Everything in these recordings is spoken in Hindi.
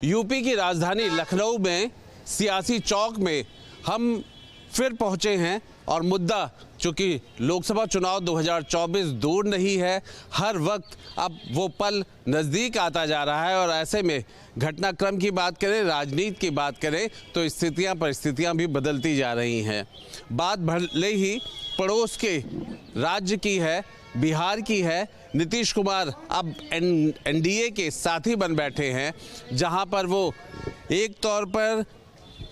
यूपी की राजधानी लखनऊ में सियासी चौक में हम फिर पहुंचे हैं और मुद्दा चूंकि लोकसभा चुनाव 2024 दूर नहीं है, हर वक्त अब वो पल नज़दीक आता जा रहा है और ऐसे में घटनाक्रम की बात करें, राजनीति की बात करें तो स्थितियां परिस्थितियां भी बदलती जा रही हैं। बात भले ही पड़ोस के राज्य की है, बिहार की है। नीतीश कुमार अब एनडीए के साथी बन बैठे हैं, जहां पर वो एक तौर पर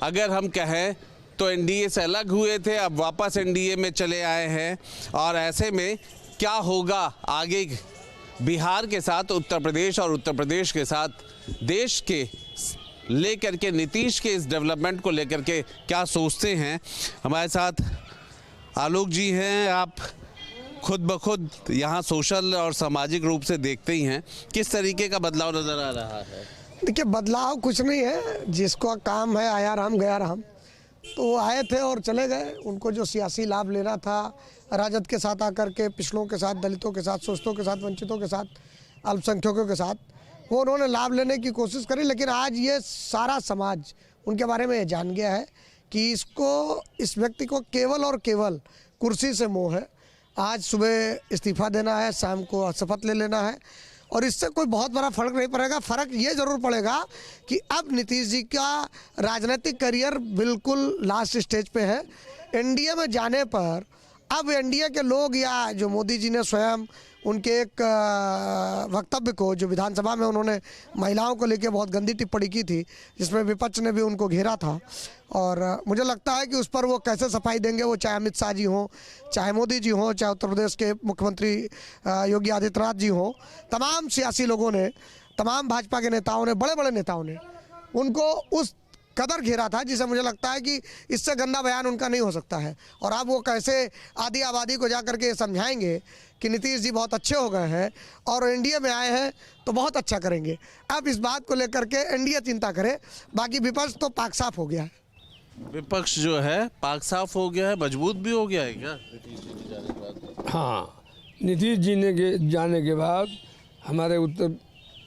अगर हम कहें तो एनडीए से अलग हुए थे, अब वापस एनडीए में चले आए हैं। और ऐसे में क्या होगा आगे बिहार के साथ उत्तर प्रदेश और उत्तर प्रदेश के साथ देश के लेकर के नीतीश के इस डेवलपमेंट को लेकर के क्या सोचते हैं। हमारे साथ आलोक जी हैं, आप खुद ब खुद यहाँ सोशल और सामाजिक रूप से देखते ही हैं, किस तरीके का बदलाव नज़र आ रहा है? देखिए, बदलाव कुछ नहीं है, जिसका काम है आया राम गया राम, तो वो आए थे और चले गए। उनको जो सियासी लाभ लेना था राजद के साथ आकर के, पिछड़ों के साथ, दलितों के साथ, शोषितों के साथ, वंचितों के साथ, अल्पसंख्यकों के साथ, वो उन्होंने लाभ लेने की कोशिश करी। लेकिन आज ये सारा समाज उनके बारे में जान गया है कि इस व्यक्ति को केवल और केवल कुर्सी से मोह है। आज सुबह इस्तीफा देना है, शाम को शपथ ले लेना है और इससे कोई बहुत बड़ा फर्क नहीं पड़ेगा। फ़र्क ये ज़रूर पड़ेगा कि अब नीतीश जी का राजनीतिक करियर बिल्कुल लास्ट स्टेज पे है। एनडीए में जाने पर अब एनडीए के लोग या जो मोदी जी ने स्वयं उनके एक वक्तव्य को, जो विधानसभा में उन्होंने महिलाओं को लेकर बहुत गंदी टिप्पणी की थी, जिसमें विपक्ष ने भी उनको घेरा था, और मुझे लगता है कि उस पर वो कैसे सफाई देंगे, वो चाहे अमित शाह जी हों, चाहे मोदी जी हों, चाहे उत्तर प्रदेश के मुख्यमंत्री योगी आदित्यनाथ जी हों, तमाम सियासी लोगों ने, तमाम भाजपा के नेताओं ने, बड़े बड़े नेताओं ने उनको उस कदर घेरा था जिसे मुझे लगता है कि इससे गंदा बयान उनका नहीं हो सकता है। और अब वो कैसे आधी आबादी को जा करके समझाएंगे कि नीतीश जी बहुत अच्छे हो गए हैं और एनडीए में आए हैं तो बहुत अच्छा करेंगे। अब इस बात को लेकर के एनडीए चिंता करे, बाकी विपक्ष तो पाक साफ हो गया है। विपक्ष जो है पाक साफ हो गया है, मजबूत भी हो गया है क्या नीतीश जी के जाने के बाद? हाँ, नीतीश जी ने जाने के बाद हमारे उत्तर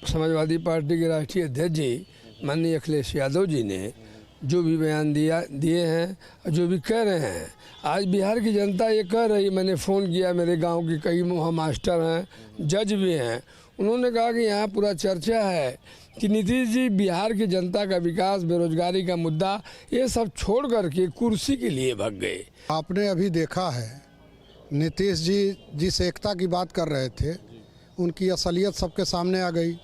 समाजवादी पार्टी के राष्ट्रीय अध्यक्ष जी माननीय अखिलेश यादव जी ने जो भी बयान दिए हैं, जो भी कह रहे हैं, आज बिहार की जनता ये कह रही, मैंने फ़ोन किया, मेरे गांव के कई वहाँ मास्टर हैं, जज भी हैं, उन्होंने कहा कि यहाँ पूरा चर्चा है कि नीतीश जी बिहार की जनता का विकास, बेरोजगारी का मुद्दा, ये सब छोड़ करके कुर्सी के लिए भाग गए। आपने अभी देखा है नीतीश जी जिस एकता की बात कर रहे थे, उनकी असलियत सबके सामने आ गई।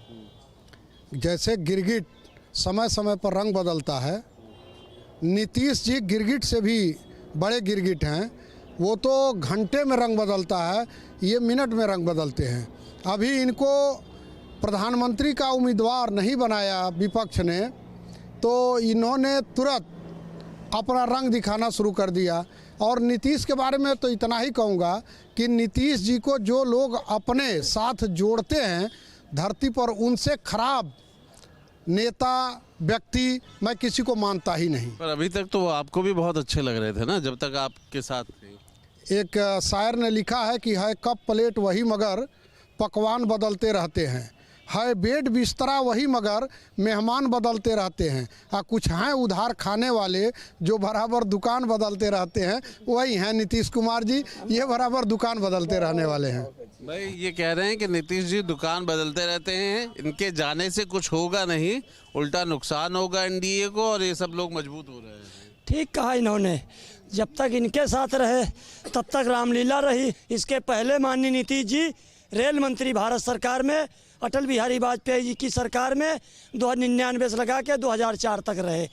जैसे गिरगिट समय समय पर रंग बदलता है, नीतीश जी गिरगिट से भी बड़े गिरगिट हैं। वो तो घंटे में रंग बदलता है, ये मिनट में रंग बदलते हैं। अभी इनको प्रधानमंत्री का उम्मीदवार नहीं बनाया विपक्ष ने, तो इन्होंने तुरंत अपना रंग दिखाना शुरू कर दिया। और नीतीश के बारे में तो इतना ही कहूँगा कि नीतीश जी को जो लोग अपने साथ जोड़ते हैं धरती पर, उनसे खराब नेता व्यक्ति मैं किसी को मानता ही नहीं। पर अभी तक तो आपको भी बहुत अच्छे लग रहे थे ना, जब तक आपके साथ थे। एक शायर ने लिखा है कि है कप प्लेट वही मगर पकवान बदलते रहते हैं, है बेड बिस्तरा वही मगर मेहमान बदलते रहते हैं, और कुछ हैं उधार खाने वाले जो बराबर दुकान बदलते रहते हैं, वही हैं नीतीश कुमार जी, ये बराबर दुकान बदलते रहने वाले हैं। भाई ये कह रहे हैं कि नीतीश जी दुकान बदलते रहते हैं, इनके जाने से कुछ होगा नहीं, उल्टा नुकसान होगा एनडीए को और ये सब लोग मजबूत हो रहे हैं। ठीक कहा इन्होंने, जब तक इनके साथ रहे तब तक रामलीला रही। इसके पहले माननीय नीतीश जी रेल मंत्री भारत सरकार में, अटल बिहारी वाजपेयी जी की सरकार में 1999 से लगा के 2004 तक रहे।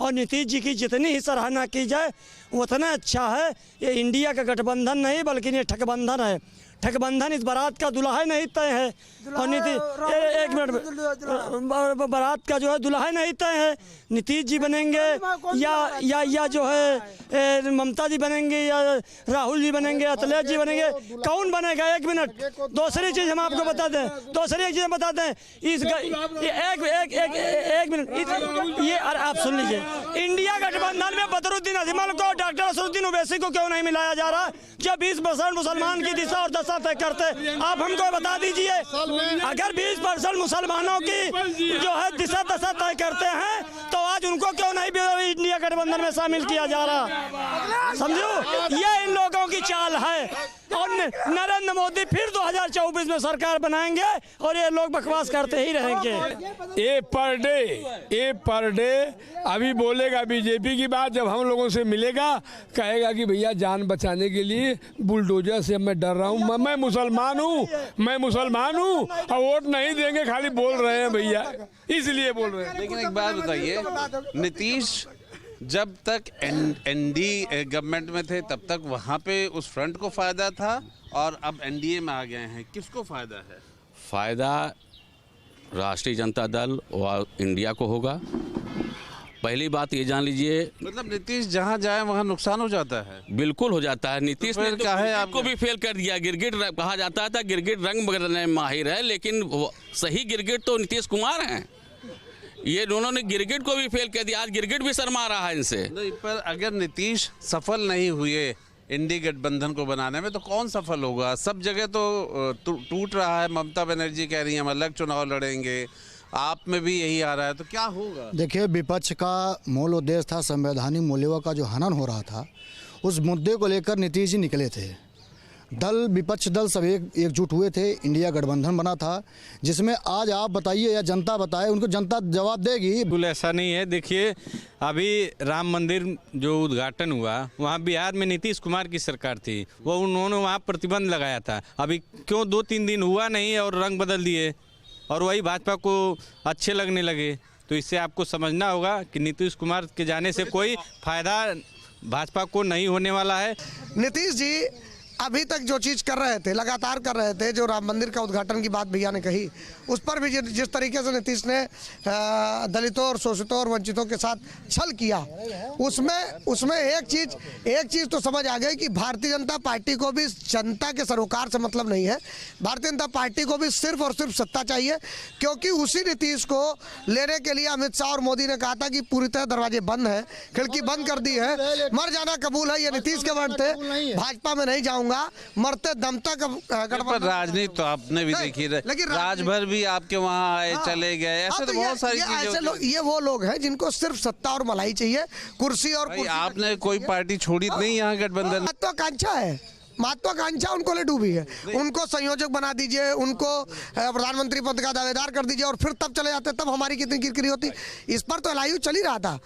और नीतीश जी की जितनी ही सराहना की जाए उतना अच्छा है। ये इंडिया का गठबंधन नहीं बल्कि ये ठगबंधन है। ठगबंधन इस बारात का दुल्हा नहीं तय है, और एक मिनट, बारात का जो है दुल्हा नहीं तय है। नीतीश जी बनेंगे या जो है ममता जी बनेंगे, या राहुल जी बनेंगे, अखिलेश जी बनेंगे, कौन बनेगा? एक मिनट, दूसरी चीज़ हम आपको बता दें, दूसरी एक चीज़ हम बता दें, एक मिनट, ये आप सुन लीजिए, इंडिया गठबंधन में बदरुद्दीन अजमल को, डॉक्टर असदुद्दीन ओवैसी को क्यों नहीं मिलाया जा रहा? जब 20% मुसलमान की दिशा और 10 दशा तय करते। आप हमको बता दीजिए, अगर 20% मुसलमानों की जो है दिशा दशा तय करते हैं तो आज उनको क्यों नहीं इंडिया गठबंधन में शामिल किया जा रहा? समझो, ये इन लोगों की चाल है। और नरेंद्र मोदी फिर 2024 में सरकार बनाएंगे और ये लोग बकवास करते ही रहेंगे। ए पर डे अभी बोलेगा बीजेपी की बात, जब हम लोगों से मिलेगा कहेगा कि भैया जान बचाने के लिए बुलडोजर से मैं डर रहा हूँ, मैं मुसलमान हूँ और वोट नहीं देंगे, खाली बोल रहे हैं भैया, इसलिए बोल रहे हैं। लेकिन एक बात बताइए, नीतीश जब तक एनडी गवर्नमेंट में थे तब तक वहाँ पे उस फ्रंट को फायदा था और अब एनडीए में आ गए हैं, किसको फायदा है? फायदा राष्ट्रीय जनता दल और इंडिया को होगा। पहली बात ये जान लीजिए, मतलब नीतीश जहाँ जाए वहाँ नुकसान हो जाता है। बिल्कुल हो जाता है। नीतीश तो ने फिर क्या है, आपको भी फेल कर दिया। गिरगिट कहा जाता था, गिरगिट रंग बदलने में माहिर है, लेकिन सही गिरगिट तो नीतीश कुमार हैं। ये दोनों ने गिरगिट को भी फेल कर दिया, आज गिरगिट भी शर्मा रहा है इनसे। नहीं, पर अगर नीतीश सफल नहीं हुए इंडी गठबंधन को बनाने में तो कौन सफल होगा? सब जगह तो टूट रहा है। ममता बनर्जी कह रही है हम अलग चुनाव लड़ेंगे, आप में भी यही आ रहा है, तो क्या होगा? देखिए, विपक्ष का मूल उद्देश्य था संवैधानिक मूल्यों का जो हनन हो रहा था, उस मुद्दे को लेकर नीतीश जी निकले थे। दल विपक्ष दल सब एकजुट हुए थे, इंडिया गठबंधन बना था, जिसमें आज आप बताइए या जनता बताए, उनको जनता जवाब देगी। बिल्कुल ऐसा नहीं है। देखिए, अभी राम मंदिर जो उद्घाटन हुआ वहाँ बिहार में नीतीश कुमार की सरकार थी, वो उन्होंने वहाँ प्रतिबंध लगाया था। अभी क्यों 2-3 दिन हुआ नहीं और रंग बदल दिए और वही भाजपा को अच्छे लगने लगे? तो इससे आपको समझना होगा कि नीतीश कुमार के जाने से कोई फायदा भाजपा को नहीं होने वाला है। नीतीश जी अभी तक जो चीज़ कर रहे थे, लगातार कर रहे थे, जो राम मंदिर का उद्घाटन की बात भैया ने कही, उस पर भी जिस तरीके से नीतीश ने दलितों और शोषितों और वंचितों के साथ छल किया, उसमें एक चीज़ तो समझ आ गई कि भारतीय जनता पार्टी को भी जनता के सरोकार से मतलब नहीं है। भारतीय जनता पार्टी को भी सिर्फ और सिर्फ सत्ता चाहिए, क्योंकि उसी नीतीश को लेने के लिए अमित शाह और मोदी ने कहा था कि पूरी तरह दरवाजे बंद हैं, खिड़की बंद कर दी है, मर जाना कबूल है। ये नीतीश के वर्ड थे, भाजपा में नहीं जाऊंगा, मरते दम तक गठबंधन। राजनीति तो आपने भी देखी, लेकिन राजभर भी आपके वहाँ आए, चले गए, ऐसे तो बहुत सारी चीजें। ये वो लोग हैं जिनको सिर्फ सत्ता और मलाई चाहिए, कुर्सी और कुर्सी। आपने कोई पार्टी छोड़ी नहीं यहाँ गठबंधन? महत्वाकांक्षा है, महत्वाकांक्षा उनको ले डूबी है। उनको संयोजक बना दीजिए, उनको प्रधानमंत्री पद का दावेदार कर दीजिए और फिर तब चले जाते, तब हमारी कितनी किरकिरी होती। इस पर तो लाइव चल ही रहा था।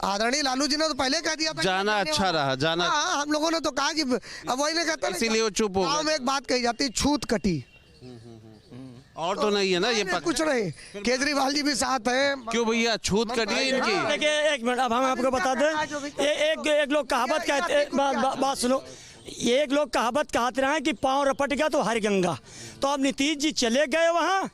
आदरणीय लालू जी ने तो पहले कह दिया था जाना अच्छा रहा, जाना। हाँ, हम लोगों ने तो कहा कि अब वही नहीं कहते, इसीलिए वो चुप हो गए। गाँव में एक बात कही जाती, छूत कटी, और तो नहीं है ना ये कुछ नहीं। केजरीवाल जी भी साथ हैं। क्यों भैया, छूत कटी है इनकी? देखिए, एक मिनट, अब हम आपको बता दें, एक लोग कहावत कहते, बात सुनो, एक लोग कहावत कहते रहे कि पाँव रपट गया तो हर गंगा। तो अब नीतीश जी चले गए वहाँ,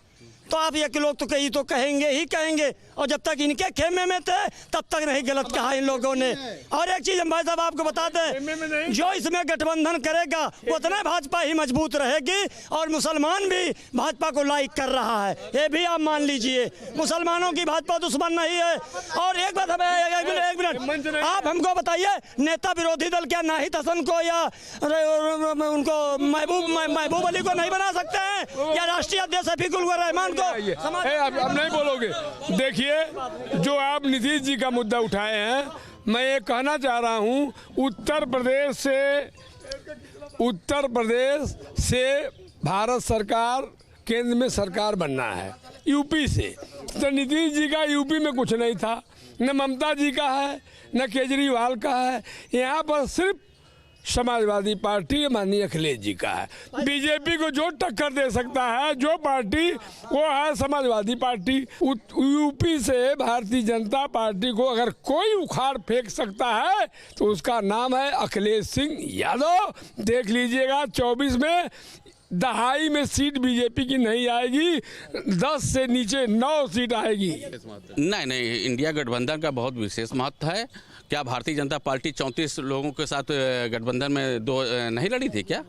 तो आप एक लोग तो कहेंगे ही कहेंगे, और जब तक इनके खेमे में थे तब तक नहीं गलत कहा इन लोगों ने। और एक चीज़ हम भाई साहब आपको बता दें, जो इसमें गठबंधन करेगा उतना भाजपा ही मजबूत रहेगी, और मुसलमान भी भाजपा को लाइक कर रहा है, ये भी आप मान लीजिए। मुसलमानों की भाजपा दुश्मन नहीं है। और एक बात, एक मिनट, आप हमको बताइए, नेता विरोधी दल क्या नाहिद हसन को या उनको महबूब अली को नहीं बना सकते हैं, या राष्ट्रीय अध्यक्ष शफीकुल रहमान को? अब नहीं बोलोगे। देखिए, जो आप नीतीश जी का मुद्दा उठाए हैं, मैं ये कहना चाह रहा हूँ, उत्तर प्रदेश से भारत सरकार केंद्र में सरकार बनना है, यूपी से। तो नीतीश जी का यूपी में कुछ नहीं था, न ममता जी का है, न केजरीवाल का है, यहाँ पर सिर्फ समाजवादी पार्टी माननीय अखिलेश जी का है। बीजेपी को जो टक्कर दे सकता है, जो पार्टी, वो है समाजवादी पार्टी। यूपी से भारतीय जनता पार्टी को अगर कोई उखाड़ फेंक सकता है तो उसका नाम है अखिलेश सिंह यादव। देख लीजिएगा, 24 में दहाई में सीट बीजेपी की नहीं आएगी, 10 से नीचे 9 सीट आएगी। नहीं, इंडिया गठबंधन का बहुत विशेष महत्व है। क्या भारतीय जनता पार्टी 34 लोगों के साथ गठबंधन में नहीं लड़ी थी क्या?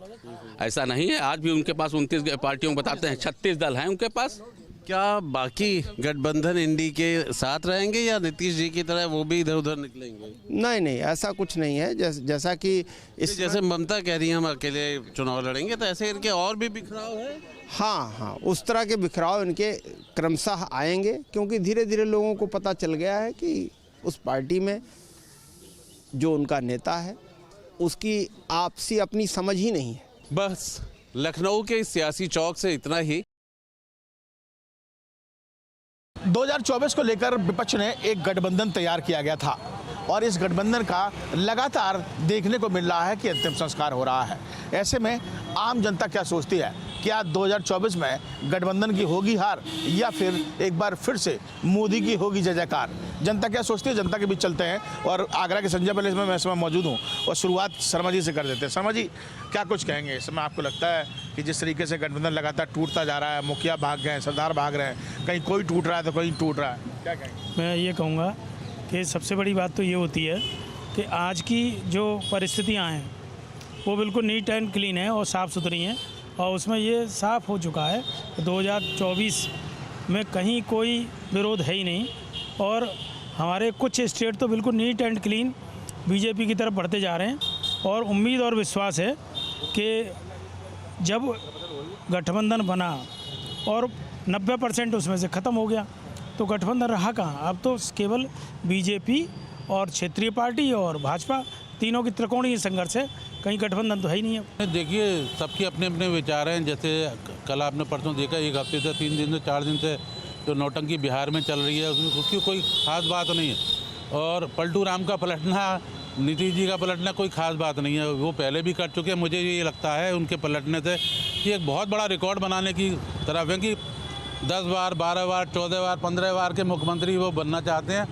ऐसा नहीं है। आज भी उनके पास 29 पार्टियों बताते हैं, 36 दल हैं उनके पास। क्या बाकी गठबंधन इंडी के साथ रहेंगे या नीतीश जी की तरह वो भी इधर उधर निकलेंगे? नहीं नहीं, ऐसा कुछ नहीं है। जैसा कि जैसे ममता कह रही है हम अकेले चुनाव लड़ेंगे, तो ऐसे इनके और भी बिखराव है। हाँ, उस तरह के बिखराव इनके क्रमशः आएंगे, क्योंकि धीरे धीरे लोगों को पता चल गया है कि उस पार्टी में जो उनका नेता है उसकी आपसी अपनी समझ ही नहीं है। बस लखनऊ के सियासी चौक से इतना ही। 2024 को लेकर विपक्ष ने एक गठबंधन तैयार किया गया था और इस गठबंधन का लगातार देखने को मिल रहा है कि अंतिम संस्कार हो रहा है। ऐसे में आम जनता क्या सोचती है? क्या 2024 में गठबंधन की होगी हार या फिर एक बार फिर से मोदी की होगी जय जयकार? जनता क्या सोचती है, जनता के बीच चलते हैं और आगरा के संजय पैलेस में मैं इस समय मौजूद हूँ और शुरुआत शर्मा जी से कर देते हैं। शर्मा जी, क्या कुछ कहेंगे इस समय? आपको लगता है कि जिस तरीके से गठबंधन लगातार टूटता जा रहा है, मुखिया भाग गए हैं, सरदार भाग रहे हैं, कहीं कोई टूट रहा है तो कहीं टूट रहा है, क्या कहेंगे? मैं ये कहूँगा कि सबसे बड़ी बात तो ये होती है कि आज की जो परिस्थितियाँ हैं वो बिल्कुल नीट एंड क्लीन है और साफ़ सुथरी हैं, और उसमें ये साफ़ हो चुका है कि 2024 में कहीं कोई विरोध है ही नहीं, और हमारे कुछ स्टेट तो बिल्कुल नीट एंड क्लीन बीजेपी की तरफ बढ़ते जा रहे हैं। और उम्मीद और विश्वास है कि जब गठबंधन बना और 90% उसमें से ख़त्म हो गया तो गठबंधन रहा कहाँ? अब तो केवल बीजेपी और क्षेत्रीय पार्टी और भाजपा तीनों की त्रिकोणीय संघर्ष है, कहीं गठबंधन तो है ही नहीं है। देखिए, सबके अपने अपने विचार हैं। जैसे कल आपने परसों देखा, एक हफ्ते से 3 दिन से 4 दिन से जो नौटंकी बिहार में चल रही है उसकी कोई ख़ास बात नहीं है, और पलटू राम का पलटना, नीतीश जी का पलटना कोई ख़ास बात नहीं है, वो पहले भी कर चुके हैं। मुझे ये लगता है उनके पलटने से कि एक बहुत बड़ा रिकॉर्ड बनाने की तरफ है कि 10 बार, 12 बार, 14 बार, 15 बार के मुख्यमंत्री वो बनना चाहते हैं,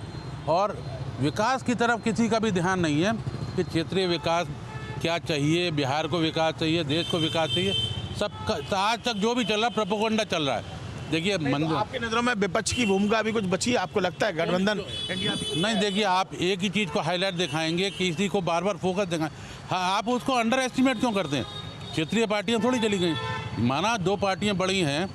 और विकास की तरफ किसी का भी ध्यान नहीं है कि क्षेत्रीय विकास क्या चाहिए, बिहार को विकास चाहिए, देश को विकास चाहिए। सबका आज तक जो भी चल रहा है प्रोपेगेंडा चल रहा है। देखिए, आपकी नज़रों में विपक्ष की भूमिका अभी कुछ बची है? आपको लगता है गठबंधन नहीं? देखिए, आप एक ही चीज़ को हाईलाइट दिखाएंगे, किसी को बार बार फोकस दिखाएं। हाँ, आप उसको अंडर एस्टिमेट क्यों करते हैं? क्षेत्रीय पार्टियाँ थोड़ी चली गई, माना 2 पार्टियाँ बड़ी हैं,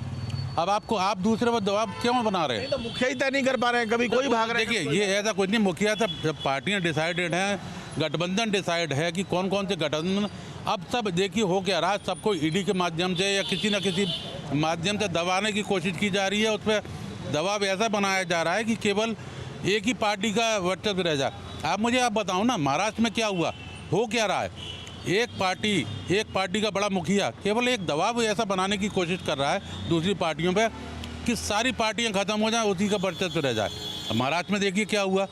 अब आप दूसरे पर दबाव क्यों बना रहे हैं? तो मुखिया ही तय नहीं कर पा रहे हैं, कभी कोई भाग रहा है। देखिए, ये ऐसा कुछ नहीं, मुखिया सब पार्टियाँ डिसाइडेड हैं, गठबंधन डिसाइड है कि कौन कौन से गठबंधन। अब सब देखिए हो क्या रहा है, सबको ईडी के माध्यम से या किसी न किसी माध्यम से दबाने की कोशिश की जा रही है। उस पर दबाव ऐसा बनाया जा रहा है कि केवल एक ही पार्टी का वर्चस्व रह जाए। आप मुझे बताओ ना, महाराष्ट्र में क्या हुआ, हो क्या रहा है? एक पार्टी का बड़ा मुखिया केवल एक दबाव ऐसा बनाने की कोशिश कर रहा है दूसरी पार्टियों पे कि सारी पार्टियां खत्म हो जाएं, उसी का वर्चस्व रह जाए। महाराष्ट्र में देखिए क्या हुआ,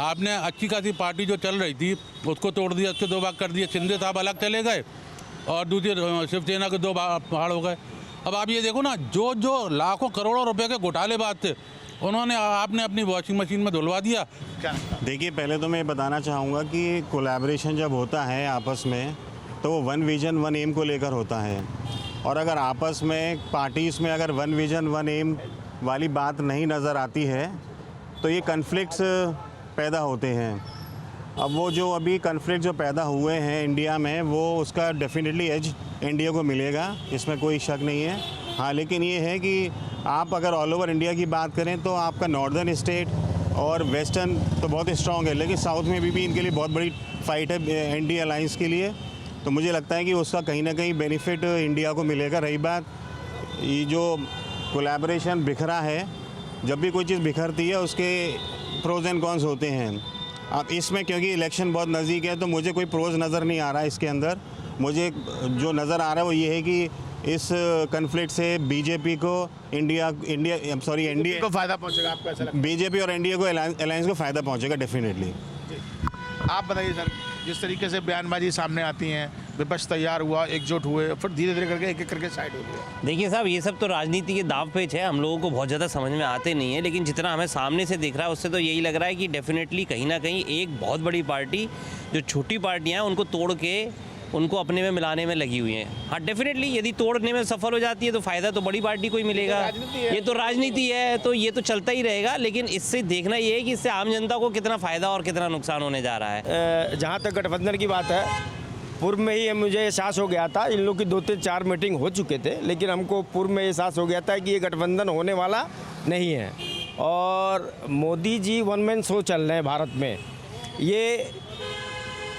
आपने अच्छी खासी पार्टी जो चल रही थी उसको तोड़ दिया, उसके 2 भाग कर दिए। शिंदे साहब अलग चले गए और दूसरी शिवसेना के 2 पहाड़ हो गए। अब आप ये देखो ना, जो लाखों करोड़ों रुपए के घोटालेबाज थे आपने अपनी वॉशिंग मशीन में धुलवा दिया। देखिए, पहले तो मैं बताना चाहूँगा कि कोलैबोरेशन जब होता है आपस में तो वो 1 विजन 1 एम को लेकर होता है, और अगर आपस में पार्टीज़ में अगर 1 विजन 1 एम वाली बात नहीं नज़र आती है तो ये कन्फ्लिक्ट्स पैदा होते हैं। अब वो जो अभी कन्फ्लिक्ट जो पैदा हुए हैं इंडिया में, वो उसका डेफिनेटली एज इंडिया को मिलेगा, इसमें कोई शक नहीं है। हाँ, लेकिन ये है कि आप अगर ऑल ओवर इंडिया की बात करें तो आपका नॉर्दर्न स्टेट और वेस्टर्न तो बहुत स्ट्रॉन्ग है, लेकिन साउथ में भी इनके लिए बहुत बड़ी फाइट है इंडिया अलायंस के लिए। तो मुझे लगता है कि उसका कहीं ना कहीं बेनिफिट इंडिया को मिलेगा। रही बात ये जो कोलैबोरेशन बिखरा है, जब भी कोई चीज़ बिखरती है उसके प्रोज एंड कॉन्स होते हैं। अब इसमें क्योंकि इलेक्शन बहुत नज़दीक है तो मुझे कोई प्रोज नज़र नहीं आ रहा है इसके अंदर। मुझे जो नज़र आ रहा है वो ये है कि इस कन्फ्लिक्ट से बीजेपी को एनडीए को फ़ायदा पहुंचेगा। आपको ऐसा लगता है? बीजेपी और एनडीए को अलायंस को फ़ायदा पहुंचेगा डेफिनेटली। आप बताइए सर, जिस तरीके से बयानबाजी सामने आती हैं, विपक्ष तैयार हुआ, एकजुट हुए, फिर धीरे धीरे करके एक करके साइड हो गया। देखिए साहब, ये सब तो राजनीति के दाव पेच है, हम लोगों को बहुत ज़्यादा समझ में आते नहीं है, लेकिन जितना हमें सामने से दिख रहा है उससे तो यही लग रहा है कि डेफिनेटली कहीं ना कहीं एक बहुत बड़ी पार्टी जो छोटी पार्टियाँ हैं उनको तोड़ के उनको अपने में मिलाने में लगी हुई हैं। हाँ, डेफिनेटली यदि तोड़ने में सफल हो जाती है तो फ़ायदा तो बड़ी पार्टी को ही मिलेगा। ये तो राजनीति है, तो ये तो चलता ही रहेगा, लेकिन इससे देखना ये है कि इससे आम जनता को कितना फ़ायदा और कितना नुकसान होने जा रहा है। जहाँ तक गठबंधन की बात है पूर्व में ही मुझे एहसास हो गया था, इन लोग की 2-4 मीटिंग हो चुके थे, लेकिन हमको पूर्व में एहसास हो गया था कि ये गठबंधन होने वाला नहीं है। और Modi ji one man show चल रहे हैं भारत में। ये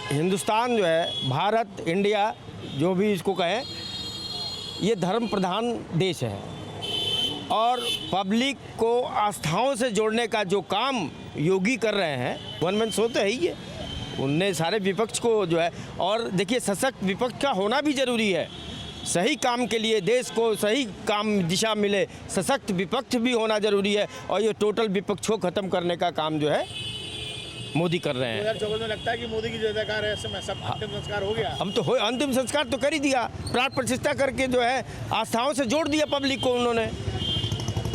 हिंदुस्तान जो है, भारत, इंडिया जो भी इसको कहें, ये धर्म प्रधान देश है और पब्लिक को आस्थाओं से जोड़ने का जो काम योगी कर रहे हैं, वन मैन शो तो है ही है। उनने सारे विपक्ष को जो है, और देखिए सशक्त विपक्ष का होना भी ज़रूरी है। सही काम के लिए देश को सही काम दिशा मिले, सशक्त विपक्ष भी होना ज़रूरी है। और ये टोटल विपक्ष को ख़त्म करने का काम जो है मोदी कर रहे हैं। 2024 में लगता है कि मोदी की जय जयकार है, ऐसे में सब अंतिम संस्कार हो गया। हम तो अंतिम संस्कार तो कर ही दिया, प्राण प्रतिष्ठा करके जो है आस्थाओं से जोड़ दिया पब्लिक को उन्होंने।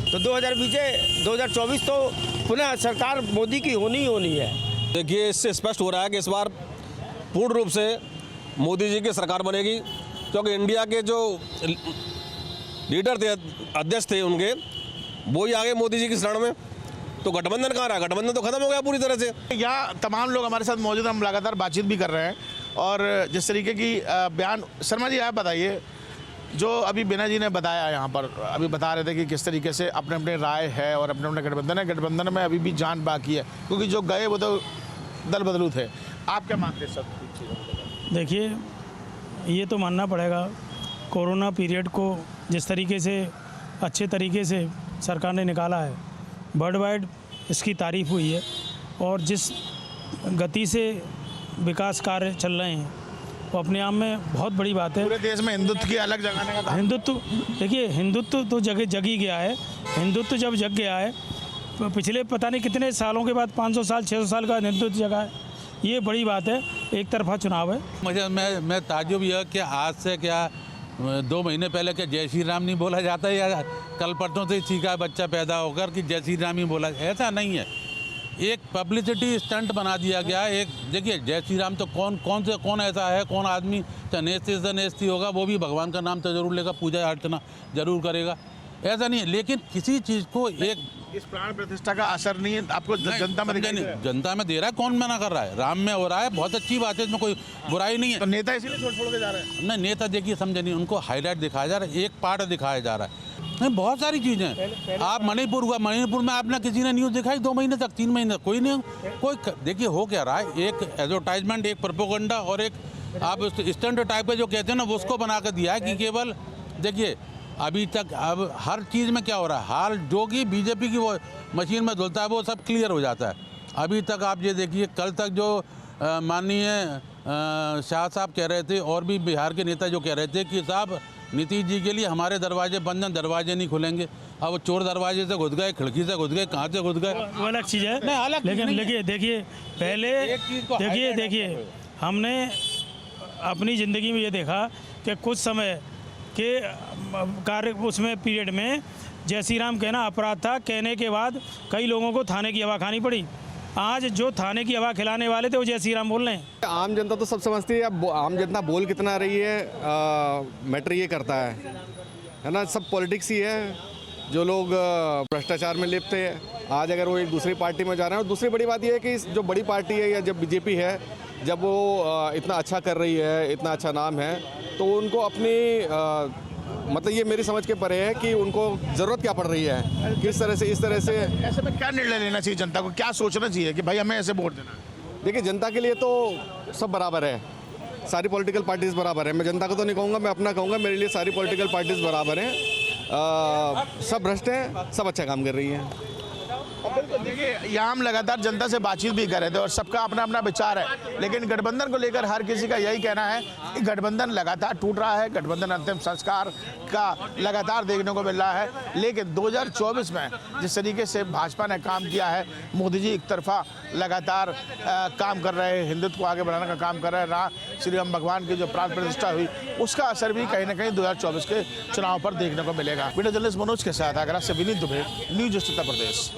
तो 2024 तो पुनः सरकार मोदी की होनी है। देखिए, इससे स्पष्ट हो रहा है कि इस बार पूर्ण रूप से मोदी जी की सरकार बनेगी, क्योंकि इंडिया के जो लीडर थे, अध्यक्ष थे उनके, वो ही आ गए मोदी जी की शरण में। तो गठबंधन कहाँ रहा? गठबंधन तो खत्म हो गया पूरी तरह से। यहाँ तमाम लोग हमारे साथ मौजूद हैं, हम लगातार बातचीत भी कर रहे हैं। और जिस तरीके की बयान, शर्मा जी आप बताइए, जो अभी बीना जी ने बताया यहाँ पर, अभी बता रहे थे कि किस तरीके से अपने अपने राय है और अपने अपने गठबंधन है। गठबंधन में अभी भी जान बाकी है, क्योंकि जो गए वो तो दल बदलू थे। आप क्या मानते हैं सब? देखिए, ये तो मानना पड़ेगा, कोरोना पीरियड को जिस तरीके से अच्छे तरीके से सरकार ने निकाला है, वर्ल्ड वाइड इसकी तारीफ हुई है। और जिस गति से विकास कार्य चल रहे हैं वो अपने आप में बहुत बड़ी बात है। पूरे देश में हिंदुत्व की अलग जगाने का, हिंदुत्व, देखिए हिंदुत्व तो जग ही गया है। हिंदुत्व जब जग गया है, तो पिछले पता नहीं कितने सालों के बाद 500 साल 600 साल का हिंदुत्व जगा है, ये बड़ी बात है। एक तरफा चुनाव है। मुझे मैं ताज्जुब यह कि आज से क्या 2 महीने पहले क्या जय श्री राम नहीं बोला जाता है, या कल परसों से सीखा बच्चा पैदा होकर कि जय श्री राम ही बोला? ऐसा नहीं है, एक पब्लिसिटी स्टंट बना दिया गया। एक देखिए, जय श्री राम तो कौन ऐसा है, कौन आदमी नेस्ती से नेस्ती होगा, वो भी भगवान का नाम तो जरूर लेगा, पूजा अर्चना जरूर करेगा, ऐसा नहीं है। लेकिन किसी चीज़ को एक इस प्राण प्रतिष्ठा का असर नहीं है आपको जनता में? जनता में दे रहा है, कौन मना कर रहा है? राम में हो रहा है, बहुत अच्छी बात है, इसमें कोई बुराई नहीं है। तो नेता इसीलिए छोड़ के जा रहे हैं? नहीं, नेता देखिए समझे नहीं, उनको हाईलाइट दिखाया जा रहा है, एक पार्ट दिखाया जा रहा है। नहीं, बहुत सारी चीज़ें। आप मणिपुर हुआ, मणिपुर में आपने किसी ने न्यूज़ दिखाई 2 महीने तक, 3 महीने कोई नहीं, कोई देखिए हो क्या रहा है, एक एडवर्टाइजमेंट, एक प्रोपेगेंडा और एक आप स्टंट टाइप पे जो कहते हैं ना, उसको बना कर दिया है कि केवल देखिए अभी तक अब हर चीज़ में क्या हो रहा है, हाल जो कि बीजेपी की वो मशीन में धुलता है वो सब क्लियर हो जाता है। अभी तक आप ये देखिए, कल तक जो माननीय शाह साहब कह रहे थे और भी बिहार के नेता जो कह रहे थे कि साहब नीतीश जी के लिए हमारे दरवाजे बंद हैं, दरवाजे नहीं खुलेंगे। अब वो चोर दरवाजे से घुस गए, खिड़की से घुस गए, कहाँ से घुस गए, वो अलग चीज़ है। नहीं, अलग लेकिन देखिए पहले देखिए हमने अपनी ज़िंदगी में ये देखा कि कुछ समय के कार्य उसमें पीरियड में जय श्री राम कहना अपराध था। कहने के बाद कई लोगों को थाने की हवा खानी पड़ी। आज जो थाने की हवा खिलाने वाले थे वो जय श्री राम बोल रहे हैं। आम जनता तो सब समझती है, अब आम जनता बोल कितना रही है मैटर ये करता है ना। सब पॉलिटिक्स ही है, जो लोग भ्रष्टाचार में लिप्त है। आज अगर वो एक दूसरी पार्टी में जा रहे हैं, और दूसरी बड़ी बात ये है कि जो बड़ी पार्टी है या जब बीजेपी है, जब वो इतना अच्छा कर रही है, इतना अच्छा नाम है, तो उनको अपनी मतलब ये मेरी समझ के परे है कि उनको ज़रूरत क्या पड़ रही है, किस तरह से, इस तरह से। ऐसे में क्या निर्णय लेना चाहिए जनता को, क्या सोचना चाहिए कि भाई हमें ऐसे वोट देना? देखिए, जनता के लिए तो सब बराबर है, सारी पॉलिटिकल पार्टीज़ बराबर है। मैं जनता को तो नहीं कहूँगा, मैं अपना कहूँगा, मेरे लिए सारी पॉलिटिकल पार्टीज़ बराबर हैं। सब भ्रष्ट हैं, सब अच्छा काम कर रही हैं। देखिए, यहाँ हम लगातार जनता से बातचीत भी कर रहे थे और सबका अपना अपना विचार है, लेकिन गठबंधन को लेकर हर किसी का यही कहना है कि गठबंधन लगातार टूट रहा है, गठबंधन अंतिम संस्कार का लगातार देखने को मिल रहा है। लेकिन 2024 में जिस तरीके से भाजपा ने काम किया है, मोदी जी एक तरफा लगातार काम कर रहे हैं, हिंदुत्व को आगे बढ़ाने का काम कर रहे हैं, राम श्री राम भगवान की जो प्राण प्रतिष्ठा हुई उसका असर भी कहीं ना कहीं 2024 के चुनाव पर देखने को मिलेगा। वीडियो जर्नलिस्ट मनोज के साथ आगरा से विनीत दुबे, न्यूज उत्तर प्रदेश।